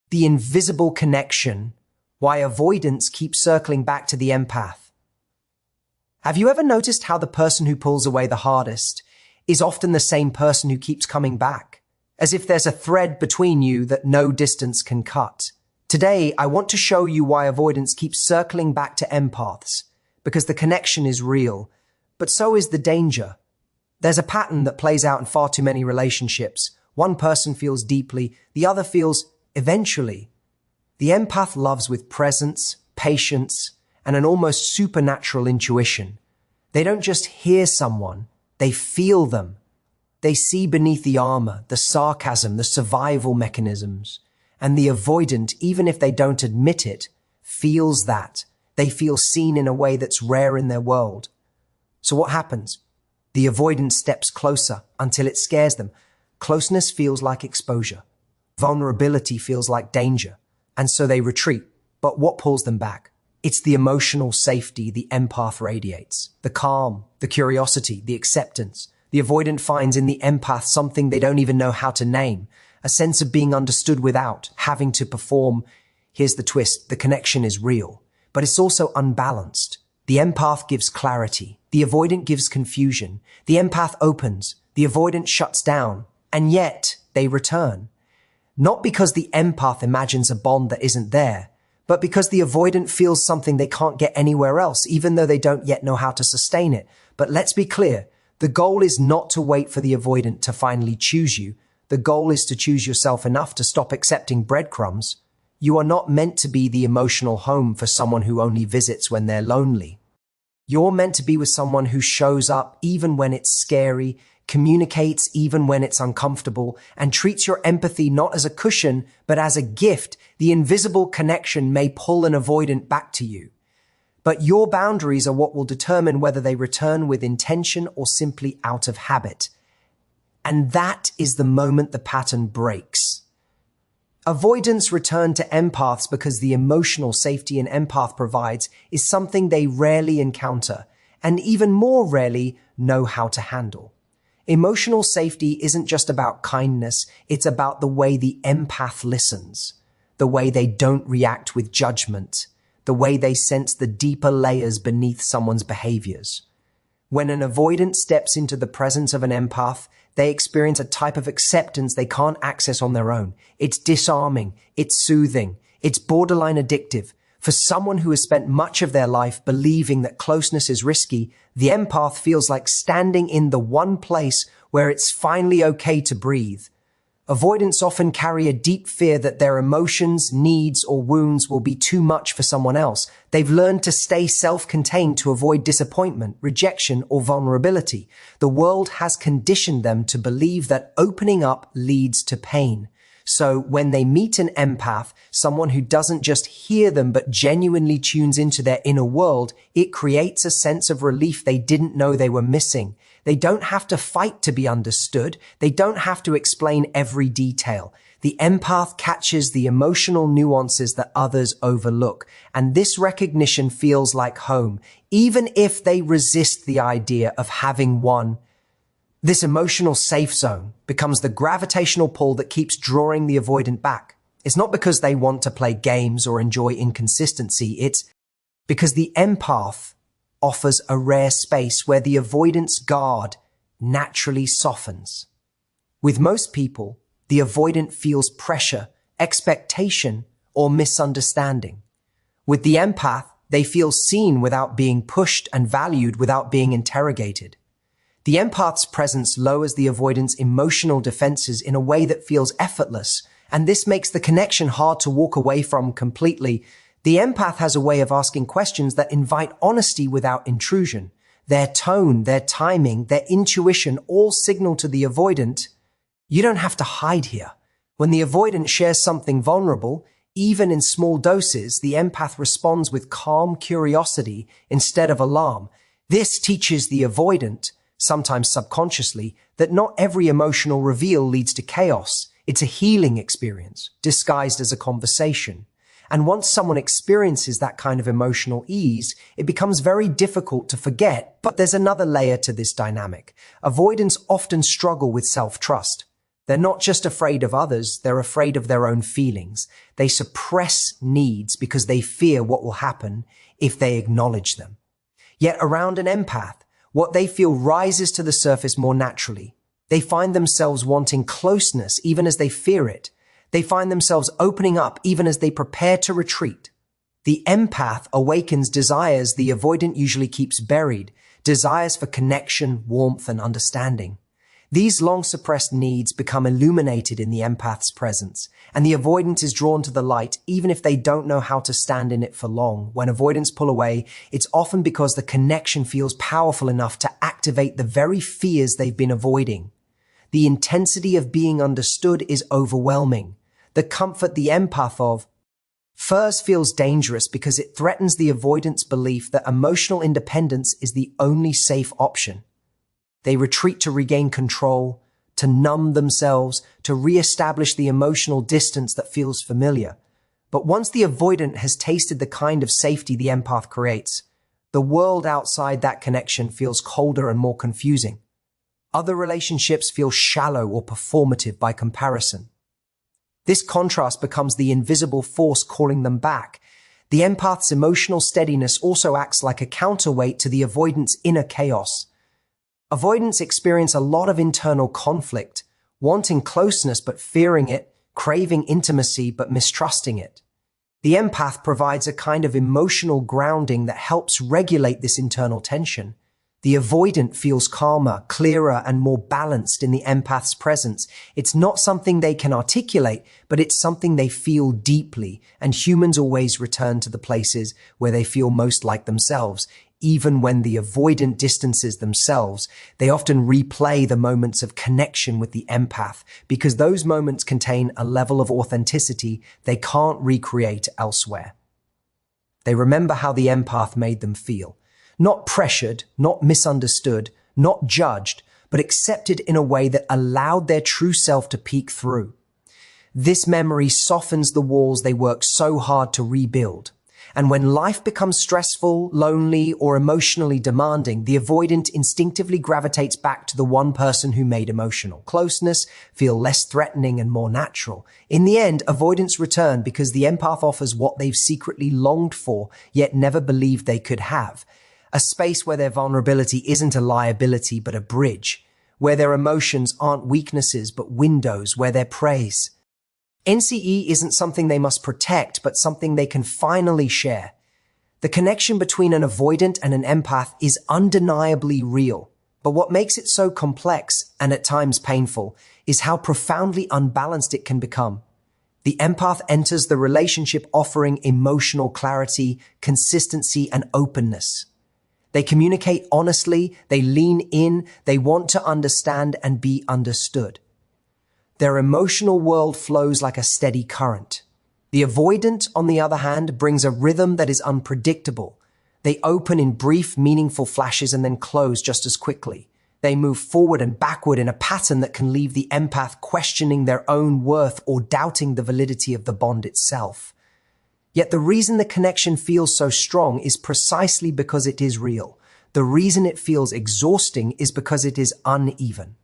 the invisible connection, why avoidants keep circling back to the empath. Have you ever noticed how the person who pulls away the hardest is often the same person who keeps coming back, as if there's a thread between you that no distance can cut? Today, I want to show you why avoidants keep circling back to empaths, because the connection is real, but so is the danger. There's a pattern that plays out in far too many relationships. One person feels deeply, the other feels eventually. The empath loves with presence, patience, and an almost supernatural intuition. They don't just hear someone, they feel them. They see beneath the armor, the sarcasm, the survival mechanisms. And the avoidant, even if they don't admit it, feels that. They feel seen in a way that's rare in their world. So what happens? The avoidant steps closer until it scares them. Closeness feels like exposure. Vulnerability feels like danger. And so they retreat. But what pulls them back? It's the emotional safety the empath radiates. The calm, the curiosity, the acceptance. The avoidant finds in the empath something they don't even know how to name. A sense of being understood without having to perform. Here's the twist. The connection is real, but it's also unbalanced. The empath gives clarity. The avoidant gives confusion. The empath opens. The avoidant shuts down. And yet they return. Not because the empath imagines a bond that isn't there, but because the avoidant feels something they can't get anywhere else, even though they don't yet know how to sustain it. But let's be clear. The goal is not to wait for the avoidant to finally choose you. The goal is to choose yourself enough to stop accepting breadcrumbs. You are not meant to be the emotional home for someone who only visits when they're lonely. You're meant to be with someone who shows up even when it's scary, communicates even when it's uncomfortable, and treats your empathy not as a cushion, but as a gift. The invisible connection may pull an avoidant back to you. But your boundaries are what will determine whether they return with intention or simply out of habit. And that is the moment the pattern breaks. Avoidants return to empaths because the emotional safety an empath provides is something they rarely encounter, and even more rarely know how to handle. Emotional safety isn't just about kindness, it's about the way the empath listens, the way they don't react with judgment, the way they sense the deeper layers beneath someone's behaviors. When an avoidant steps into the presence of an empath, they experience a type of acceptance they can't access on their own. It's disarming, it's soothing, it's borderline addictive. For someone who has spent much of their life believing that closeness is risky, the empath feels like standing in the one place where it's finally okay to breathe. Avoidants often carry a deep fear that their emotions, needs, or wounds will be too much for someone else. They've learned to stay self-contained to avoid disappointment, rejection, or vulnerability. The world has conditioned them to believe that opening up leads to pain. So when they meet an empath, someone who doesn't just hear them but genuinely tunes into their inner world, it creates a sense of relief they didn't know they were missing. They don't have to fight to be understood. They don't have to explain every detail. The empath catches the emotional nuances that others overlook, and this recognition feels like home, even if they resist the idea of having one. This emotional safe zone becomes the gravitational pull that keeps drawing the avoidant back. It's not because they want to play games or enjoy inconsistency. It's because the empath offers a rare space where the avoidant's guard naturally softens. With most people, the avoidant feels pressure, expectation, or misunderstanding. With the empath, they feel seen without being pushed and valued without being interrogated. The empath's presence lowers the avoidant's emotional defenses in a way that feels effortless, and this makes the connection hard to walk away from completely. The empath has a way of asking questions that invite honesty without intrusion. Their tone, their timing, their intuition all signal to the avoidant, you don't have to hide here. When the avoidant shares something vulnerable, even in small doses, the empath responds with calm curiosity instead of alarm. This teaches the avoidant, sometimes subconsciously, that not every emotional reveal leads to chaos. It's a healing experience, disguised as a conversation. And once someone experiences that kind of emotional ease, it becomes very difficult to forget. But there's another layer to this dynamic. Avoidants often struggle with self-trust. They're not just afraid of others, they're afraid of their own feelings. They suppress needs because they fear what will happen if they acknowledge them. Yet around an empath, what they feel rises to the surface more naturally. They find themselves wanting closeness even as they fear it. They find themselves opening up even as they prepare to retreat. The empath awakens desires the avoidant usually keeps buried, desires for connection, warmth, and understanding. These long-suppressed needs become illuminated in the empath's presence, and the avoidant is drawn to the light even if they don't know how to stand in it for long. When avoidants pull away, it's often because the connection feels powerful enough to activate the very fears they've been avoiding. The intensity of being understood is overwhelming. The comfort the empath of first feels dangerous because it threatens the avoidant's belief that emotional independence is the only safe option. They retreat to regain control, to numb themselves, to re-establish the emotional distance that feels familiar. But once the avoidant has tasted the kind of safety the empath creates, the world outside that connection feels colder and more confusing. Other relationships feel shallow or performative by comparison. This contrast becomes the invisible force calling them back. The empath's emotional steadiness also acts like a counterweight to the avoidant's inner chaos. Avoidants experience a lot of internal conflict, wanting closeness but fearing it, craving intimacy but mistrusting it. The empath provides a kind of emotional grounding that helps regulate this internal tension. The avoidant feels calmer, clearer, and more balanced in the empath's presence. It's not something they can articulate, but it's something they feel deeply, and humans always return to the places where they feel most like themselves. Even when the avoidant distances themselves, they often replay the moments of connection with the empath because those moments contain a level of authenticity they can't recreate elsewhere. They remember how the empath made them feel. Not pressured, not misunderstood, not judged, but accepted in a way that allowed their true self to peek through. This memory softens the walls they worked so hard to rebuild. And when life becomes stressful, lonely, or emotionally demanding, the avoidant instinctively gravitates back to the one person who made emotional closeness feel less threatening and more natural. In the end, avoidants return because the empath offers what they've secretly longed for, yet never believed they could have. A space where their vulnerability isn't a liability but a bridge, where their emotions aren't weaknesses but windows, where they're praise. NCE isn't something they must protect, but something they can finally share. The connection between an avoidant and an empath is undeniably real, but what makes it so complex, and at times painful, is how profoundly unbalanced it can become. The empath enters the relationship offering emotional clarity, consistency, and openness. They communicate honestly, they lean in, they want to understand and be understood. Their emotional world flows like a steady current. The avoidant, on the other hand, brings a rhythm that is unpredictable. They open in brief, meaningful flashes and then close just as quickly. They move forward and backward in a pattern that can leave the empath questioning their own worth or doubting the validity of the bond itself. Yet the reason the connection feels so strong is precisely because it is real. The reason it feels exhausting is because it is uneven.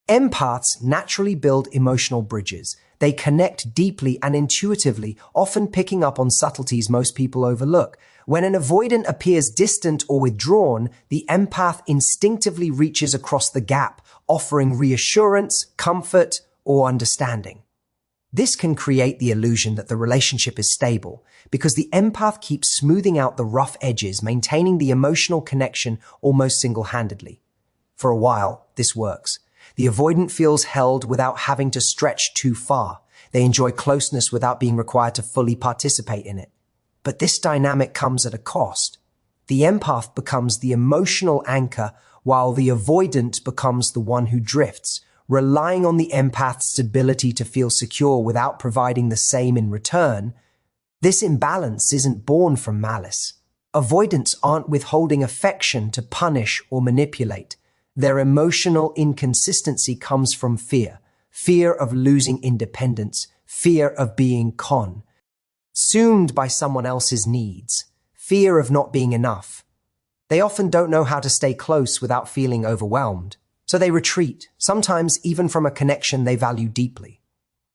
Empaths naturally build emotional bridges. They connect deeply and intuitively, often picking up on subtleties most people overlook. When an avoidant appears distant or withdrawn, the empath instinctively reaches across the gap, offering reassurance, comfort, or understanding. This can create the illusion that the relationship is stable because the empath keeps smoothing out the rough edges, maintaining the emotional connection almost single-handedly. For a while, this works. The avoidant feels held without having to stretch too far. They enjoy closeness without being required to fully participate in it. But this dynamic comes at a cost. The empath becomes the emotional anchor while the avoidant becomes the one who drifts, relying on the empath's ability to feel secure without providing the same in return. This imbalance isn't born from malice. Avoidants aren't withholding affection to punish or manipulate. Their emotional inconsistency comes from fear of losing independence, fear of being consumed by someone else's needs, fear of not being enough. They often don't know how to stay close without feeling overwhelmed, So they retreat, sometimes even from a connection they value deeply.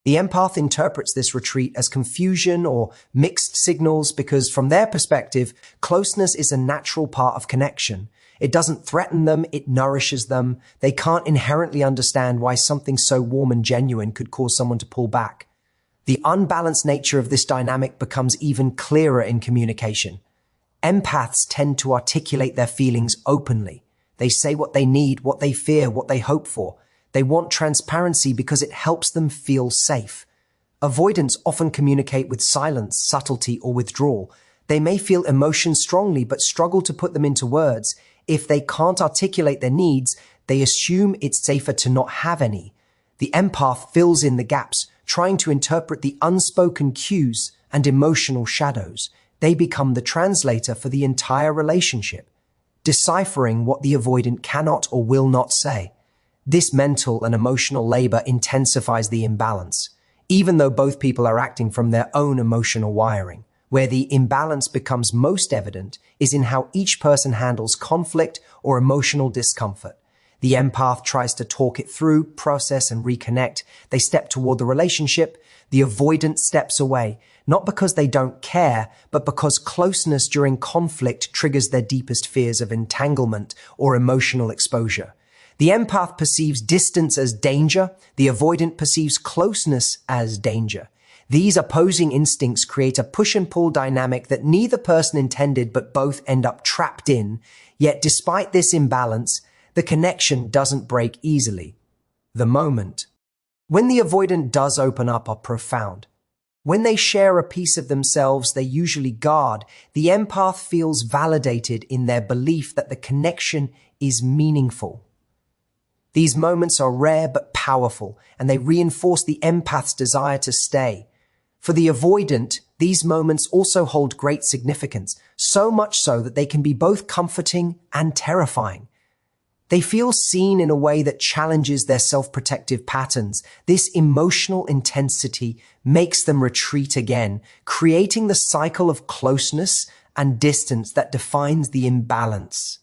The empath interprets this retreat as confusion or mixed signals because from their perspective, closeness is a natural part of connection. It doesn't threaten them, it nourishes them. They can't inherently understand why something so warm and genuine could cause someone to pull back. The unbalanced nature of this dynamic becomes even clearer in communication. Empaths tend to articulate their feelings openly. They say what they need, what they fear, what they hope for. They want transparency because it helps them feel safe. Avoidants often communicate with silence, subtlety, or withdrawal. They may feel emotions strongly but struggle to put them into words. If they can't articulate their needs, they assume it's safer to not have any. The empath fills in the gaps, trying to interpret the unspoken cues and emotional shadows. They become the translator for the entire relationship, deciphering what the avoidant cannot or will not say. This mental and emotional labor intensifies the imbalance, even though both people are acting from their own emotional wiring. Where the imbalance becomes most evident is in how each person handles conflict or emotional discomfort. The empath tries to talk it through, process, and reconnect. They step toward the relationship. The avoidant steps away, not because they don't care, but because closeness during conflict triggers their deepest fears of entanglement or emotional exposure. The empath perceives distance as danger. The avoidant perceives closeness as danger. These opposing instincts create a push and pull dynamic that neither person intended but both end up trapped in. Yet despite this imbalance, the connection doesn't break easily. The moment when the avoidant does open up are profound. When they share a piece of themselves they usually guard, the empath feels validated in their belief that the connection is meaningful. These moments are rare but powerful, and they reinforce the empath's desire to stay. For the avoidant, these moments also hold great significance, so much so that they can be both comforting and terrifying. They feel seen in a way that challenges their self-protective patterns. This emotional intensity makes them retreat again, creating the cycle of closeness and distance that defines the imbalance.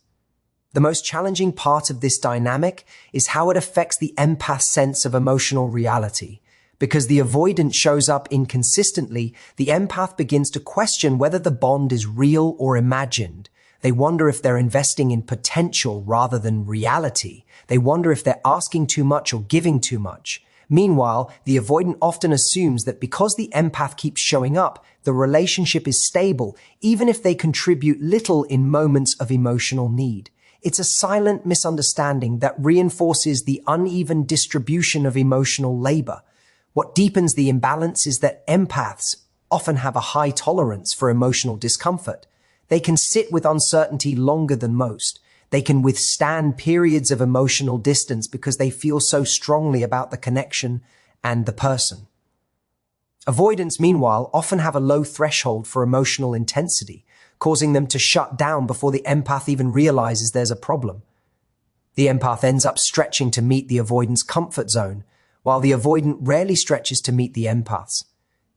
The most challenging part of this dynamic is how it affects the empath's sense of emotional reality. Because the avoidant shows up inconsistently, the empath begins to question whether the bond is real or imagined. They wonder if they're investing in potential rather than reality. They wonder if they're asking too much or giving too much. Meanwhile, the avoidant often assumes that because the empath keeps showing up, the relationship is stable, even if they contribute little in moments of emotional need. It's a silent misunderstanding that reinforces the uneven distribution of emotional labor. What deepens the imbalance is that empaths often have a high tolerance for emotional discomfort. They can sit with uncertainty longer than most. They can withstand periods of emotional distance because they feel so strongly about the connection and the person. Avoidants, meanwhile, often have a low threshold for emotional intensity, causing them to shut down before the empath even realizes there's a problem. The empath ends up stretching to meet the avoidant's comfort zone, while the avoidant rarely stretches to meet the empath's.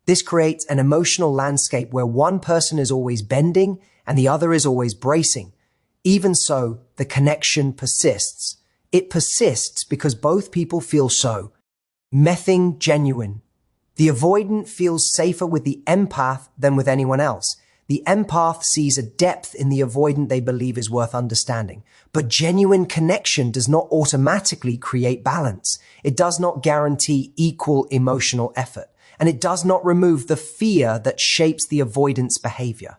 This creates an emotional landscape where one person is always bending and the other is always bracing. Even so, the connection persists. It persists because both people feel so mething genuine. The avoidant feels safer with the empath than with anyone else. The empath sees a depth in the avoidant they believe is worth understanding. But genuine connection does not automatically create balance. It does not guarantee equal emotional effort. And it does not remove the fear that shapes the avoidant's behavior.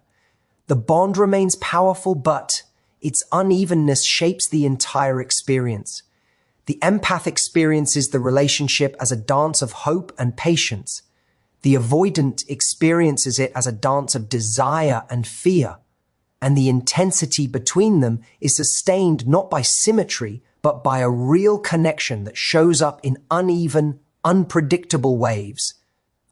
The bond remains powerful, but its unevenness shapes the entire experience. The empath experiences the relationship as a dance of hope and patience. The avoidant experiences it as a dance of desire and fear. And the intensity between them is sustained not by symmetry, but by a real connection that shows up in uneven, unpredictable waves.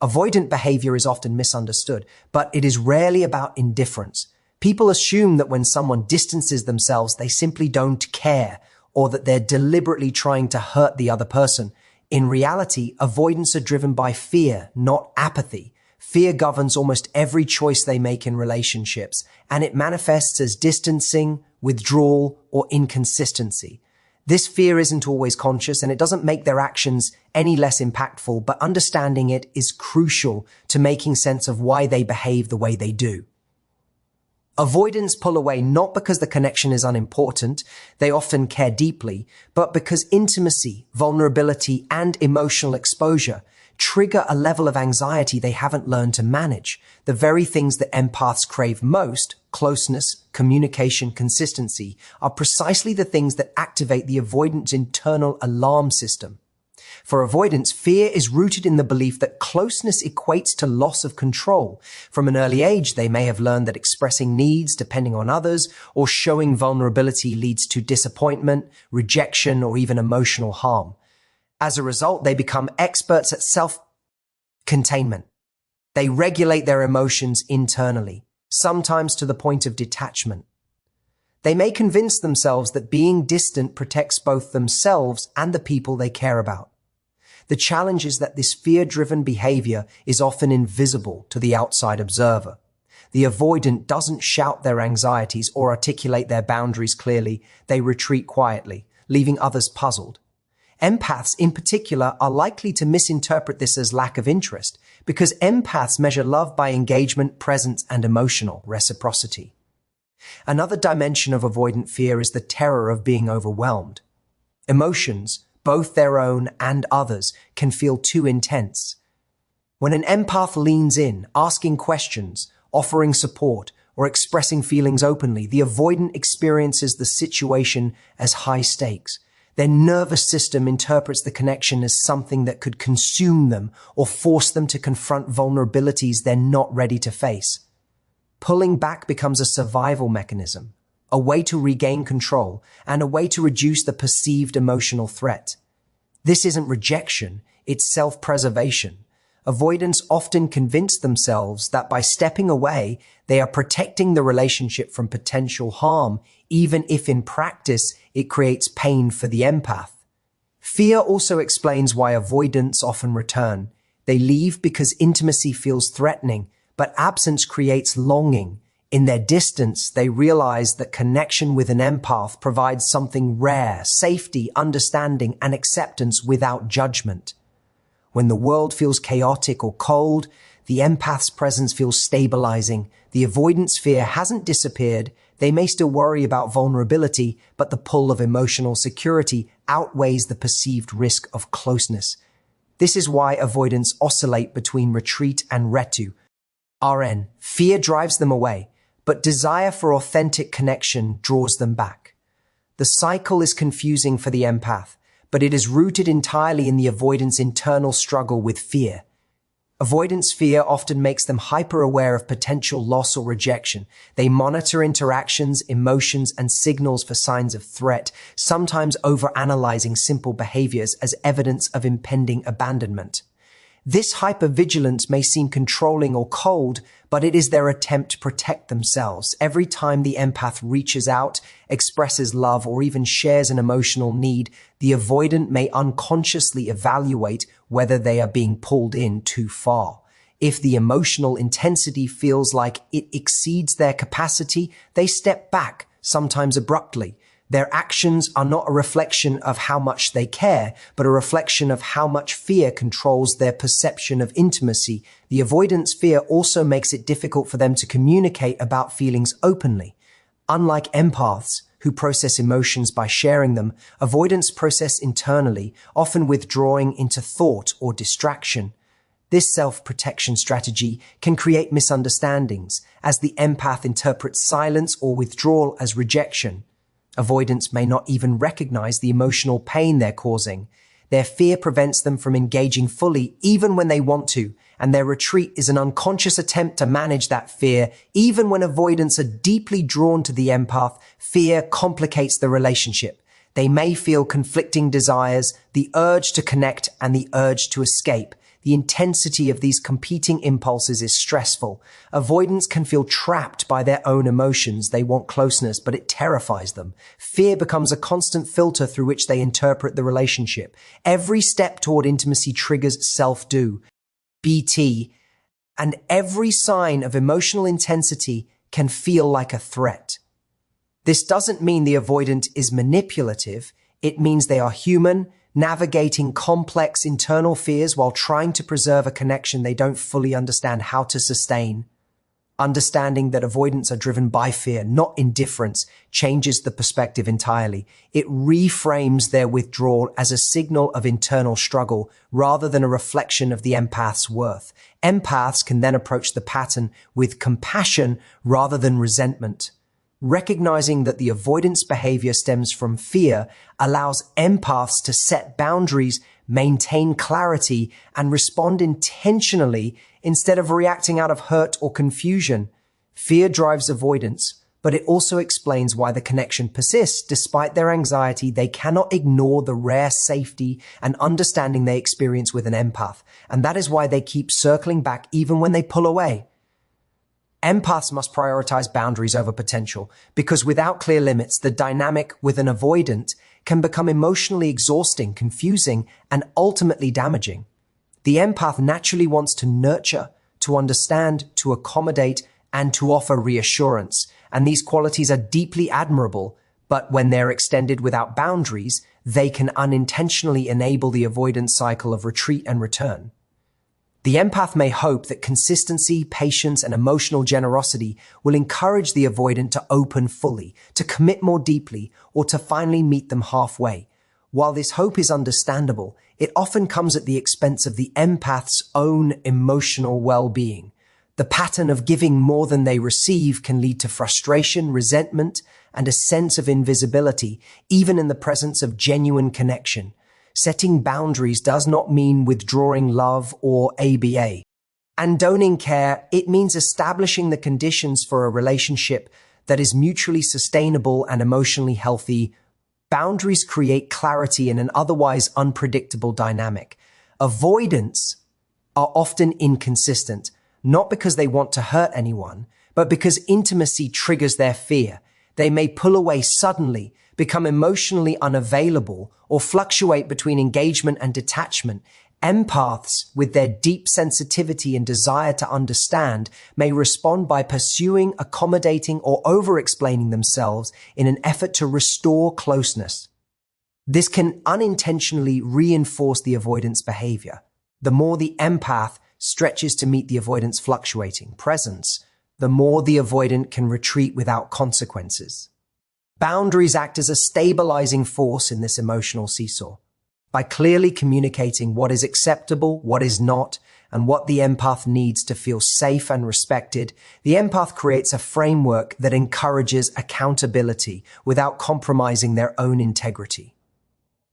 Avoidant behavior is often misunderstood, but it is rarely about indifference. People assume that when someone distances themselves, they simply don't care, or that they're deliberately trying to hurt the other person. In reality, avoidants are driven by fear, not apathy. Fear governs almost every choice they make in relationships, and it manifests as distancing, withdrawal, or inconsistency. This fear isn't always conscious and it doesn't make their actions any less impactful, but understanding it is crucial to making sense of why they behave the way they do. Avoidants pull away not because the connection is unimportant, they often care deeply, but because intimacy, vulnerability, and emotional exposure trigger a level of anxiety they haven't learned to manage. The very things that empaths crave most, closeness, communication, consistency, are precisely the things that activate the avoidant's internal alarm system. For avoidants, fear is rooted in the belief that closeness equates to loss of control. From an early age, they may have learned that expressing needs, depending on others, or showing vulnerability leads to disappointment, rejection, or even emotional harm. As a result, they become experts at self-containment. They regulate their emotions internally, sometimes to the point of detachment. They may convince themselves that being distant protects both themselves and the people they care about. The challenge is that this fear-driven behavior is often invisible to the outside observer. The avoidant doesn't shout their anxieties or articulate their boundaries clearly. They retreat quietly, leaving others puzzled. Empaths, in particular, are likely to misinterpret this as lack of interest because empaths measure love by engagement, presence, and emotional reciprocity. Another dimension of avoidant fear is the terror of being overwhelmed. Emotions, both their own and others, can feel too intense. When an empath leans in, asking questions, offering support, or expressing feelings openly, the avoidant experiences the situation as high stakes. Their nervous system interprets the connection as something that could consume them or force them to confront vulnerabilities they're not ready to face. Pulling back becomes a survival mechanism, a way to regain control, and a way to reduce the perceived emotional threat. This isn't rejection, it's self-preservation. Avoidants often convince themselves that by stepping away, they are protecting the relationship from potential harm, even if in practice it creates pain for the empath. Fear also explains why avoidants often return. They leave because intimacy feels threatening, but absence creates longing. In their distance, they realize that connection with an empath provides something rare, safety, understanding, and acceptance without judgment. When the world feels chaotic or cold, the empath's presence feels stabilizing. The avoidance fear hasn't disappeared. They may still worry about vulnerability, but the pull of emotional security outweighs the perceived risk of closeness. This is why avoidants oscillate between retreat and retu. RN. Fear drives them away, but desire for authentic connection draws them back. The cycle is confusing for the empath, but it is rooted entirely in the avoidant's internal struggle with fear. Avoidance fear often makes them hyper-aware of potential loss or rejection. They monitor interactions, emotions, and signals for signs of threat, sometimes overanalyzing simple behaviors as evidence of impending abandonment. This hypervigilance may seem controlling or cold, but it is their attempt to protect themselves. Every time the empath reaches out, expresses love, or even shares an emotional need, the avoidant may unconsciously evaluate whether they are being pulled in too far. If the emotional intensity feels like it exceeds their capacity, they step back, sometimes abruptly. Their actions are not a reflection of how much they care, but a reflection of how much fear controls their perception of intimacy. The avoidance fear also makes it difficult for them to communicate about feelings openly. Unlike empaths, who process emotions by sharing them, avoidants process internally, often withdrawing into thought or distraction. This self-protection strategy can create misunderstandings, as the empath interprets silence or withdrawal as rejection. Avoidants may not even recognize the emotional pain they're causing. Their fear prevents them from engaging fully, even when they want to, and their retreat is an unconscious attempt to manage that fear. Even when avoidants are deeply drawn to the empath, fear complicates the relationship. They may feel conflicting desires, the urge to connect and the urge to escape. The intensity of these competing impulses is stressful. Avoidants can feel trapped by their own emotions. They want closeness, but it terrifies them. Fear becomes a constant filter through which they interpret the relationship. Every step toward intimacy triggers self-do, BT, and every sign of emotional intensity can feel like a threat. This doesn't mean the avoidant is manipulative. It means they are human, navigating complex internal fears while trying to preserve a connection they don't fully understand how to sustain. Understanding that avoidants are driven by fear, not indifference, changes the perspective entirely. It reframes their withdrawal as a signal of internal struggle rather than a reflection of the empath's worth. Empaths can then approach the pattern with compassion rather than resentment. Recognizing that the avoidance behavior stems from fear allows empaths to set boundaries, maintain clarity, and respond intentionally instead of reacting out of hurt or confusion. Fear drives avoidance, but it also explains why the connection persists. Despite their anxiety, they cannot ignore the rare safety and understanding they experience with an empath, and that is why they keep circling back even when they pull away. Empaths must prioritize boundaries over potential, because without clear limits, the dynamic with an avoidant can become emotionally exhausting, confusing, and ultimately damaging. The empath naturally wants to nurture, to understand, to accommodate, and to offer reassurance, and these qualities are deeply admirable, but when they're extended without boundaries, they can unintentionally enable the avoidance cycle of retreat and return. The empath may hope that consistency, patience, and emotional generosity will encourage the avoidant to open fully, to commit more deeply, or to finally meet them halfway. While this hope is understandable, it often comes at the expense of the empath's own emotional well-being. The pattern of giving more than they receive can lead to frustration, resentment, and a sense of invisibility, even in the presence of genuine connection. Setting boundaries does not mean withdrawing love or ABA. Condoning care, it means establishing the conditions for a relationship that is mutually sustainable and emotionally healthy. Boundaries create clarity in an otherwise unpredictable dynamic. Avoidants are often inconsistent, not because they want to hurt anyone, but because intimacy triggers their fear. They may pull away suddenly, become emotionally unavailable, or fluctuate between engagement and detachment. Empaths, with their deep sensitivity and desire to understand, may respond by pursuing, accommodating, or over-explaining themselves in an effort to restore closeness. This can unintentionally reinforce the avoidance behavior. The more the empath stretches to meet the avoidance fluctuating presence, the more the avoidant can retreat without consequences. Boundaries act as a stabilizing force in this emotional seesaw. By clearly communicating what is acceptable, what is not, and what the empath needs to feel safe and respected, the empath creates a framework that encourages accountability without compromising their own integrity.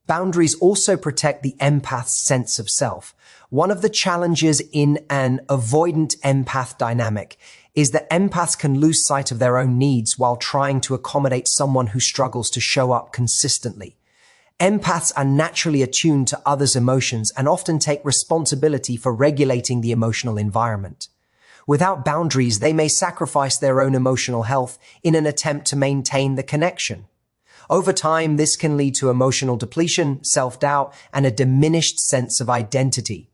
Boundaries also protect the empath's sense of self. One of the challenges in an avoidant empath dynamic is that empaths can lose sight of their own needs while trying to accommodate someone who struggles to show up consistently. Empaths are naturally attuned to others' emotions and often take responsibility for regulating the emotional environment. Without boundaries, they may sacrifice their own emotional health in an attempt to maintain the connection. Over time, this can lead to emotional depletion, self-doubt, and a diminished sense of identity.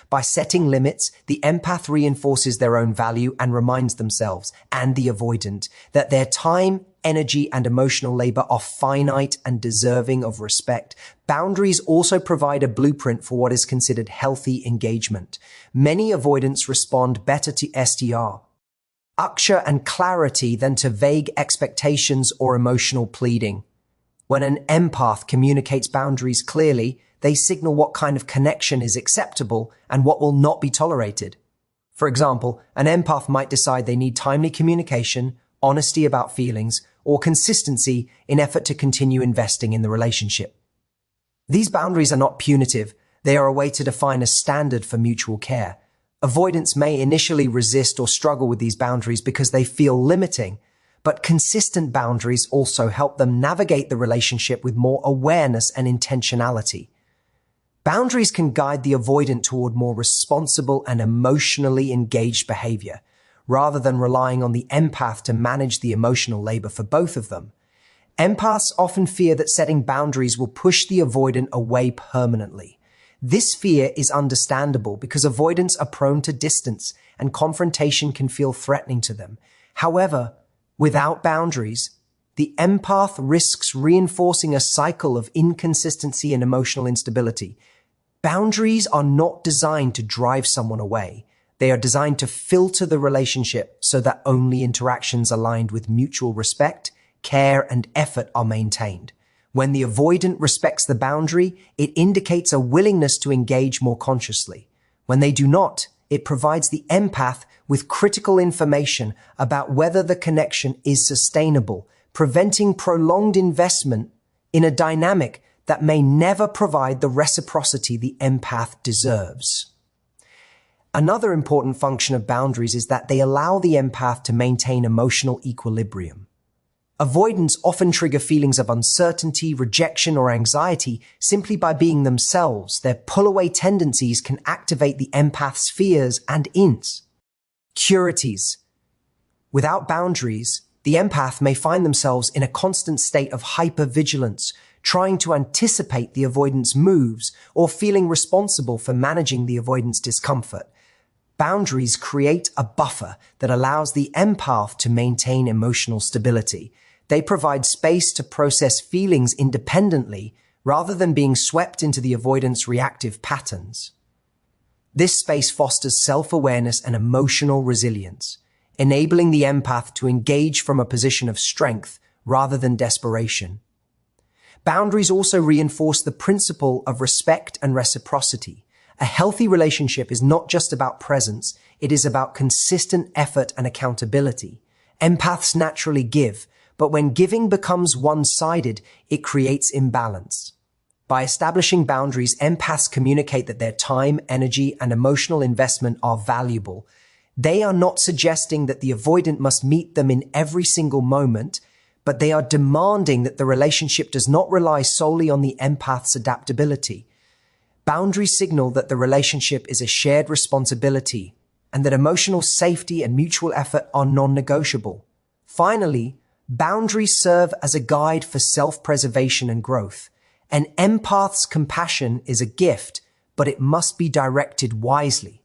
By setting limits, the empath reinforces their own value and reminds themselves, and the avoidant, that their time, energy, and emotional labor are finite and deserving of respect. Boundaries also provide a blueprint for what is considered healthy engagement. Many avoidants respond better to STR, structure, and clarity than to vague expectations or emotional pleading. When an empath communicates boundaries clearly, they signal what kind of connection is acceptable and what will not be tolerated. For example, an empath might decide they need timely communication, honesty about feelings, or consistency in effort to continue investing in the relationship. These boundaries are not punitive. They are a way to define a standard for mutual care. Avoidants may initially resist or struggle with these boundaries because they feel limiting, but consistent boundaries also help them navigate the relationship with more awareness and intentionality. Boundaries can guide the avoidant toward more responsible and emotionally engaged behavior, rather than relying on the empath to manage the emotional labor for both of them. Empaths often fear that setting boundaries will push the avoidant away permanently. This fear is understandable because avoidants are prone to distance and confrontation can feel threatening to them. However, without boundaries, the empath risks reinforcing a cycle of inconsistency and emotional instability. Boundaries are not designed to drive someone away. They are designed to filter the relationship so that only interactions aligned with mutual respect, care, and effort are maintained. When the avoidant respects the boundary, it indicates a willingness to engage more consciously. When they do not, it provides the empath with critical information about whether the connection is sustainable, preventing prolonged investment in a dynamic that may never provide the reciprocity the empath deserves. Another important function of boundaries is that they allow the empath to maintain emotional equilibrium. Avoidants often trigger feelings of uncertainty, rejection, or anxiety simply by being themselves. Their pull-away tendencies can activate the empath's fears and insecurities. Without boundaries, the empath may find themselves in a constant state of hypervigilance, trying to anticipate the avoidant's moves or feeling responsible for managing the avoidant's discomfort. Boundaries create a buffer that allows the empath to maintain emotional stability. They provide space to process feelings independently rather than being swept into the avoidant's reactive patterns. This space fosters self-awareness and emotional resilience, enabling the empath to engage from a position of strength rather than desperation. Boundaries also reinforce the principle of respect and reciprocity. A healthy relationship is not just about presence, it is about consistent effort and accountability. Empaths naturally give, but when giving becomes one-sided, it creates imbalance. By establishing boundaries, empaths communicate that their time, energy, and emotional investment are valuable. They are not suggesting that the avoidant must meet them in every single moment, but they are demanding that the relationship does not rely solely on the empath's adaptability. Boundaries signal that the relationship is a shared responsibility and that emotional safety and mutual effort are non-negotiable. Finally, boundaries serve as a guide for self-preservation and growth. An empath's compassion is a gift, but it must be directed wisely.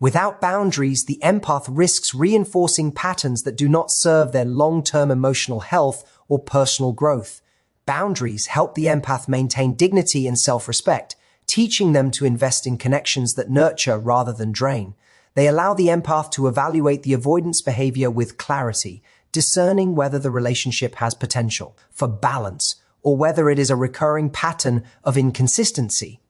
Without boundaries, the empath risks reinforcing patterns that do not serve their long-term emotional health or personal growth. Boundaries help the empath maintain dignity and self-respect, teaching them to invest in connections that nurture rather than drain. They allow the empath to evaluate the avoidance behavior with clarity, discerning whether the relationship has potential for balance or whether it is a recurring pattern of inconsistency.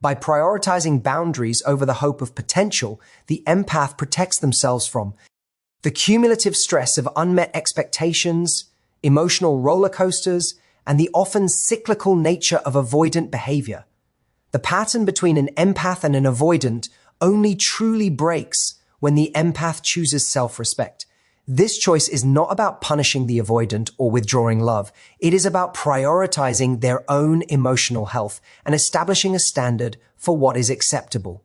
By prioritizing boundaries over the hope of potential, the empath protects themselves from the cumulative stress of unmet expectations, emotional roller coasters, and the often cyclical nature of avoidant behavior. The pattern between an empath and an avoidant only truly breaks when the empath chooses self-respect. This choice is not about punishing the avoidant or withdrawing love. It is about prioritizing their own emotional health and establishing a standard for what is acceptable.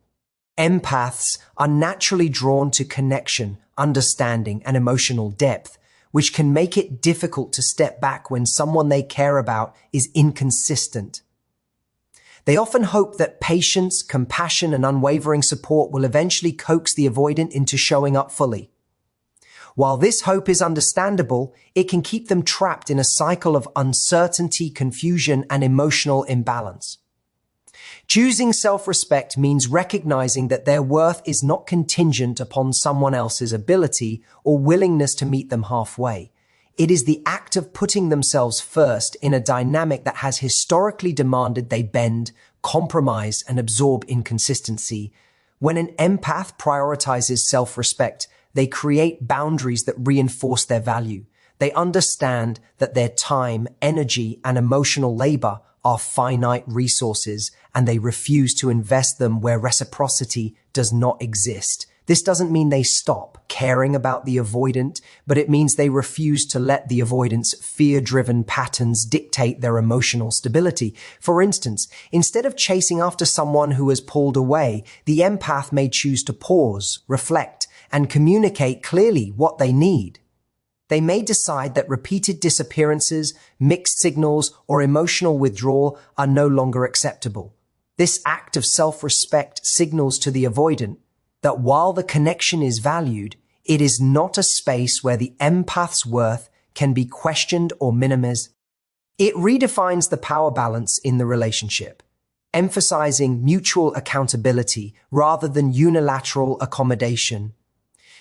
Empaths are naturally drawn to connection, understanding, and emotional depth, which can make it difficult to step back when someone they care about is inconsistent. They often hope that patience, compassion, and unwavering support will eventually coax the avoidant into showing up fully. While this hope is understandable, it can keep them trapped in a cycle of uncertainty, confusion, and emotional imbalance. Choosing self-respect means recognizing that their worth is not contingent upon someone else's ability or willingness to meet them halfway. It is the act of putting themselves first in a dynamic that has historically demanded they bend, compromise, and absorb inconsistency. When an empath prioritizes self-respect, they create boundaries that reinforce their value. They understand that their time, energy, and emotional labor are finite resources, and they refuse to invest them where reciprocity does not exist. This doesn't mean they stop caring about the avoidant, but it means they refuse to let the avoidant's fear-driven patterns dictate their emotional stability. For instance, instead of chasing after someone who has pulled away, the empath may choose to pause, reflect, and communicate clearly what they need. They may decide that repeated disappearances, mixed signals, or emotional withdrawal are no longer acceptable. This act of self-respect signals to the avoidant that while the connection is valued, it is not a space where the empath's worth can be questioned or minimized. It redefines the power balance in the relationship, emphasizing mutual accountability rather than unilateral accommodation.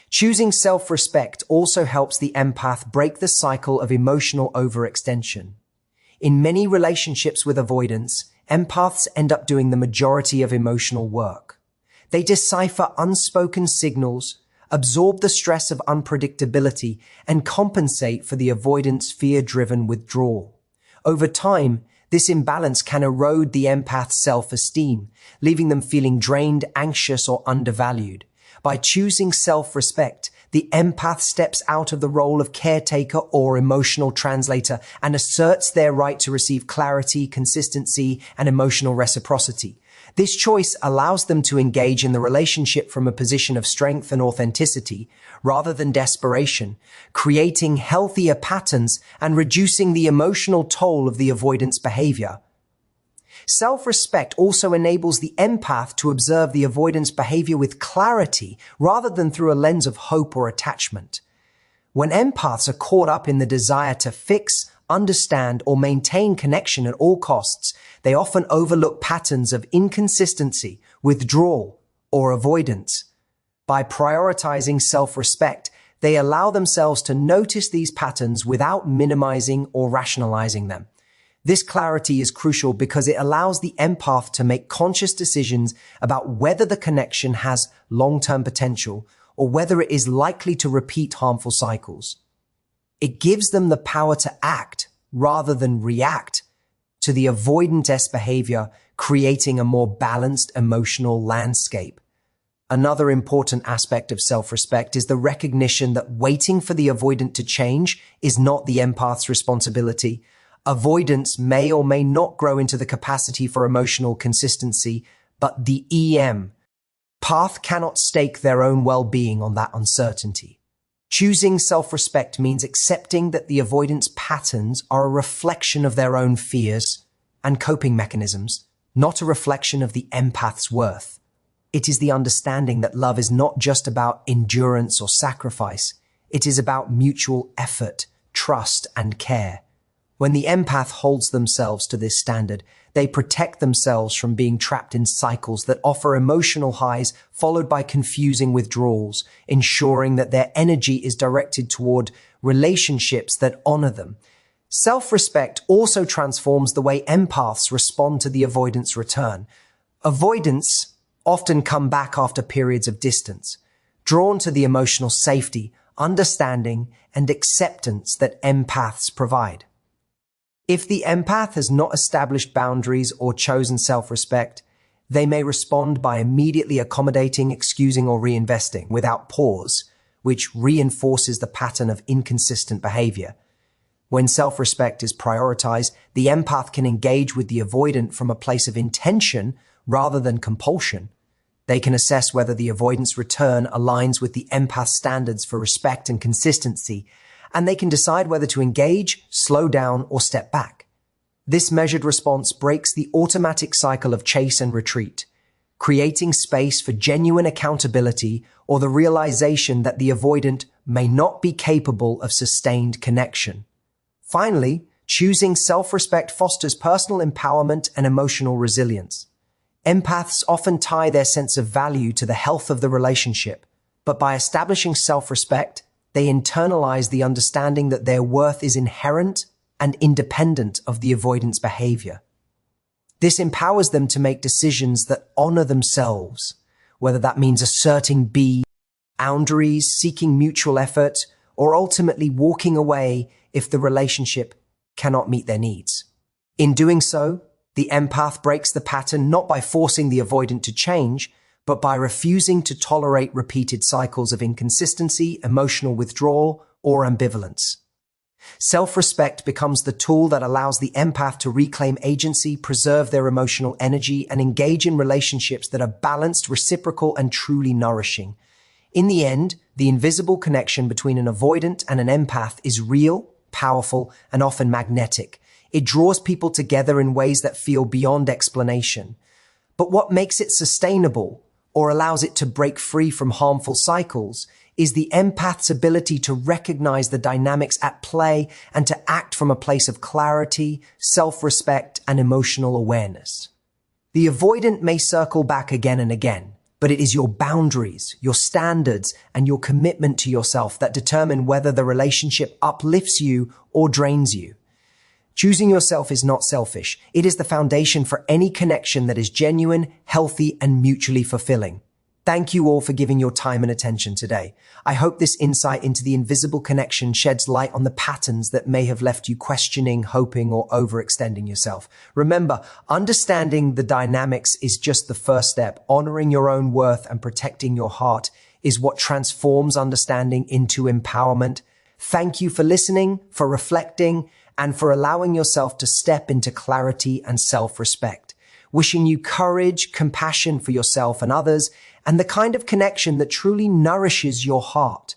Choosing self-respect also helps the empath break the cycle of emotional overextension. In many relationships with avoidance, empaths end up doing the majority of emotional work. They decipher unspoken signals, absorb the stress of unpredictability, and compensate for the avoidant's fear-driven withdrawal. Over time, this imbalance can erode the empath's self-esteem, leaving them feeling drained, anxious, or undervalued. By choosing self-respect, the empath steps out of the role of caretaker or emotional translator and asserts their right to receive clarity, consistency, and emotional reciprocity. This choice allows them to engage in the relationship from a position of strength and authenticity rather than desperation, creating healthier patterns and reducing the emotional toll of the avoidance behavior. Self-respect also enables the empath to observe the avoidance behavior with clarity rather than through a lens of hope or attachment. When empaths are caught up in the desire to fix, understand, or maintain connection at all costs, they often overlook patterns of inconsistency, withdrawal, or avoidance. By prioritizing self-respect, they allow themselves to notice these patterns without minimizing or rationalizing them. This clarity is crucial because it allows the empath to make conscious decisions about whether the connection has long-term potential or whether it is likely to repeat harmful cycles. It gives them the power to act rather than react to the avoidant behavior, creating a more balanced emotional landscape. Another important aspect of self-respect is the recognition that waiting for the avoidant to change is not the empath's responsibility. Avoidance may or may not grow into the capacity for emotional consistency, but the empath cannot stake their own well-being on that uncertainty. Choosing self-respect means accepting that the avoidance patterns are a reflection of their own fears and coping mechanisms, not a reflection of the empath's worth. It is the understanding that love is not just about endurance or sacrifice. It is about mutual effort, trust, and care. When the empath holds themselves to this standard, they protect themselves from being trapped in cycles that offer emotional highs followed by confusing withdrawals, ensuring that their energy is directed toward relationships that honor them. Self-respect also transforms the way empaths respond to the avoidance return. Avoidants often come back after periods of distance, drawn to the emotional safety, understanding, and acceptance that empaths provide. If the empath has not established boundaries or chosen self-respect, they may respond by immediately accommodating, excusing, or reinvesting without pause, which reinforces the pattern of inconsistent behavior. When self-respect is prioritized, the empath can engage with the avoidant from a place of intention rather than compulsion. They can assess whether the avoidance return aligns with the empath's standards for respect and consistency, and they can decide whether to engage, slow down, or step back. This measured response breaks the automatic cycle of chase and retreat, creating space for genuine accountability or the realization that the avoidant may not be capable of sustained connection. Finally, choosing self-respect fosters personal empowerment and emotional resilience. Empaths often tie their sense of value to the health of the relationship, but by establishing self-respect, they internalize the understanding that their worth is inherent and independent of the avoidance behavior. This empowers them to make decisions that honor themselves, whether that means asserting boundaries, seeking mutual effort, or ultimately walking away if the relationship cannot meet their needs. In doing so, the empath breaks the pattern not by forcing the avoidant to change, but by refusing to tolerate repeated cycles of inconsistency, emotional withdrawal, or ambivalence. Self-respect becomes the tool that allows the empath to reclaim agency, preserve their emotional energy, and engage in relationships that are balanced, reciprocal, and truly nourishing. In the end, the invisible connection between an avoidant and an empath is real, powerful, and often magnetic. It draws people together in ways that feel beyond explanation. But what makes it sustainable or allows it to break free from harmful cycles is the empath's ability to recognize the dynamics at play and to act from a place of clarity, self-respect, and emotional awareness. The avoidant may circle back again and again, but it is your boundaries, your standards, and your commitment to yourself that determine whether the relationship uplifts you or drains you. Choosing yourself is not selfish. It is the foundation for any connection that is genuine, healthy, and mutually fulfilling. Thank you all for giving your time and attention today. I hope this insight into the invisible connection sheds light on the patterns that may have left you questioning, hoping, or overextending yourself. Remember, understanding the dynamics is just the first step. Honoring your own worth and protecting your heart is what transforms understanding into empowerment. Thank you for listening, for reflecting, and for allowing yourself to step into clarity and self-respect. Wishing you courage, compassion for yourself and others, and the kind of connection that truly nourishes your heart.